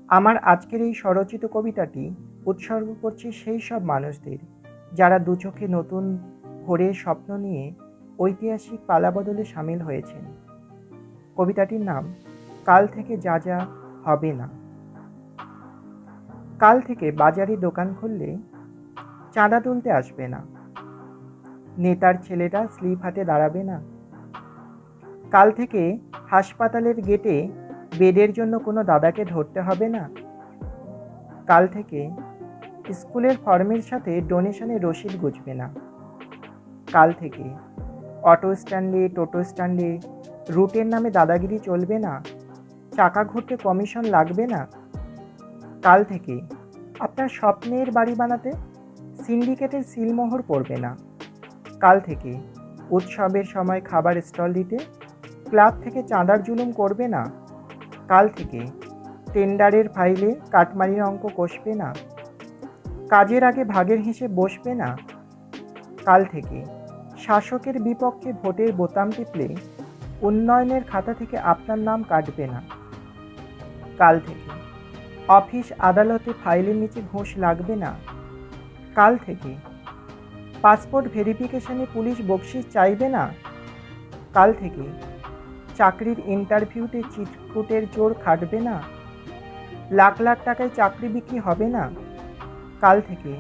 আমার আজকের এই স্বরচিত কবিতাটি উৎসর্গ করছি সেই সব মানুষদের যারা দুচোখে নতুন ভোরের স্বপ্ন নিয়ে ঐতিহাসিক পালাবদলে সামিল হয়েছেন। কবিতাটির নাম কাল থেকে যা যা হবে না। কাল থেকে বাজারে দোকান খুললে চাঁদা তুলতে আসবে না, নেতার ছেলেটা স্লিপ হাতে দাঁড়াবে না। কাল থেকে হাসপাতালের গেটে বেডের জন্য কোনো দাদাকে ধরতে হবে না। কাল থেকে স্কুলের ফর্মের সাথে ডোনেশনের রসিদ গুছবে না। কাল থেকে অটো স্ট্যান্ডে টোটো স্ট্যান্ডে রুটের নামে দাদাগিরি চলবে না, চাকা ঘুরতে কমিশন লাগবে না। কাল থেকে আপনার স্বপ্নের বাড়ি বানাতে সিন্ডিকেটের সিলমোহর পড়বে না। কাল থেকে উৎসবের সময় খাবার স্টল দিতে ক্লাব থেকে চাঁদার জুলুম করবে না। কাল থেকে টেন্ডারের ফাইলে কাটমারির অঙ্ক কষবে না, কাজের আগে ভাগের হিসেব বসবে না। কাল থেকে শাসকের বিপক্ষে ভোটের বোতাম টিপলে উন্নয়নের খাতা থেকে আপনার নাম কাটবে না। কাল থেকে অফিস আদালতে ফাইলের নিচে ঘুষ লাগবে না। কাল থেকে পাসপোর্ট ভেরিফিকেশনে পুলিশ বকশিশ চাইবে না। কাল থেকে চাকরির ইন্টারভিউতে চিটকুটের জোর খাটবে না, লাখ লাখ টাকায় চাকরি বিক্রি হবে না। কাল থেকে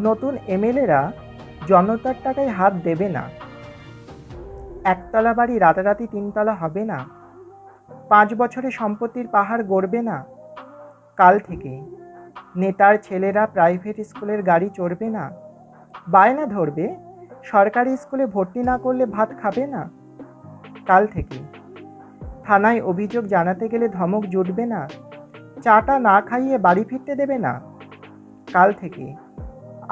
নতুন এমএলএরা জনতার টাকায় হাত দেবে না। একতলা বাড়ি রাতারাতি তিনতলা হবে না, 5 বছরে সম্পত্তির পাহাড় গড়বে না। কাল থেকে নেতার ছেলেরা প্রাইভেট স্কুলের গাড়ি চড়বে না, বায়না ধরবে সরকারি স্কুলে ভর্তি না করলে ভাত খাবে না। কাল থেকে থানায় অভিযোগ জানাতে গেলে ধমক জুটবে না, চাটা না খাইয়ে বাড়ি ফিরতে দেবে না। কাল থেকে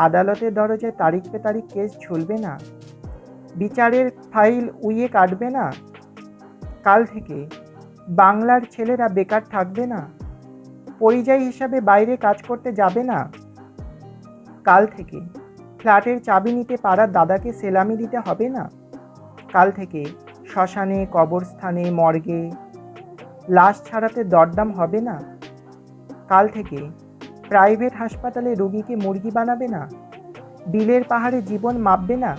আদালতের দরজায় তারিখ পে তারিখ কেস ঝুলবে না, বিচারের ফাইল উইয়ে কাটবে না। কাল থেকে বাংলার ছেলেরা বেকার থাকবে না, পরিযায়ী হিসাবে বাইরে কাজ করতে যাবে না। কাল থেকে ফ্ল্যাটের চাবি নিতে পাড়ার দাদাকে সেলামি দিতে হবে না। কাল থেকে শ্মশানে কবরস্থানে মর্গে লাশ ছাড়াতে দরদাম হবে না। কাল থেকে প্রাইভেট হাসপাতালে রোগীকে মুরগি বানাবে না, বিলের পাহাড়ে জীবন মাপবে না।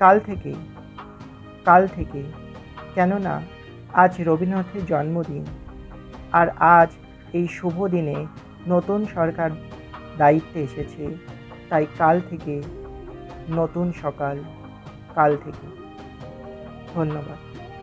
কাল থেকে কেননা আজ রবীন্দ্রনাথের জন্মদিন, আর আজ এই শুভ দিনে নতুন সরকার দায়িত্বে এসেছে, তাই কাল থেকে নতুন সকাল। কাল থেকে। ধন্যবাদ।